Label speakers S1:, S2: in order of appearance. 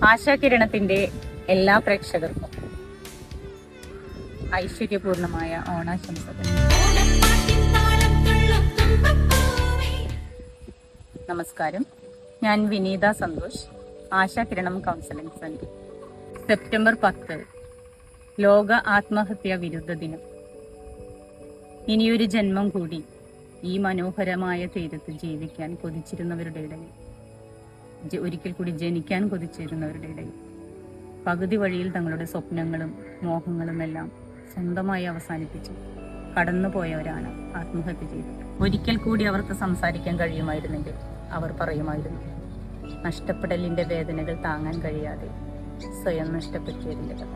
S1: ആശാകിരണത്തിന്റെ എല്ലാ പ്രേക്ഷകർക്കും ഐശ്വര്യപൂർണമായ ഓണാശംസകൾ. നമസ്കാരം, ഞാൻ വിനീത Santhosh, Ashakiranam counselling centre. September 10 ലോക ആത്മഹത്യാ വിരുദ്ധ ദിനം. ഇനിയൊരു ജന്മം കൂടി ഈ മനോഹരമായ തീരത്ത് ജീവിക്കാൻ കൊതിച്ചിരുന്നവരുടെ ഇടയിൽ, ഒരിക്കൽ കൂടി ജനിക്കാൻ കൊതിച്ചിരുന്നവരുടെ ഇടയിൽ പകുതി വഴിയിൽ തങ്ങളുടെ സ്വപ്നങ്ങളും മോഹങ്ങളും എല്ലാം സ്വന്തമായി അവസാനിപ്പിച്ച് കടന്നുപോയവരാണ് ആത്മഹത്യ ചെയ്തത്. ഒരിക്കൽ കൂടി അവർക്ക് സംസാരിക്കാൻ കഴിയുമായിരുന്നെങ്കിൽ അവർ പറയുമായിരുന്നു, നഷ്ടപ്പെടലിന്റെ വേദനകൾ താങ്ങാൻ കഴിയാതെ സ്വയം നഷ്ടപ്പെടുത്തിയതിൻ്റെ കഥ.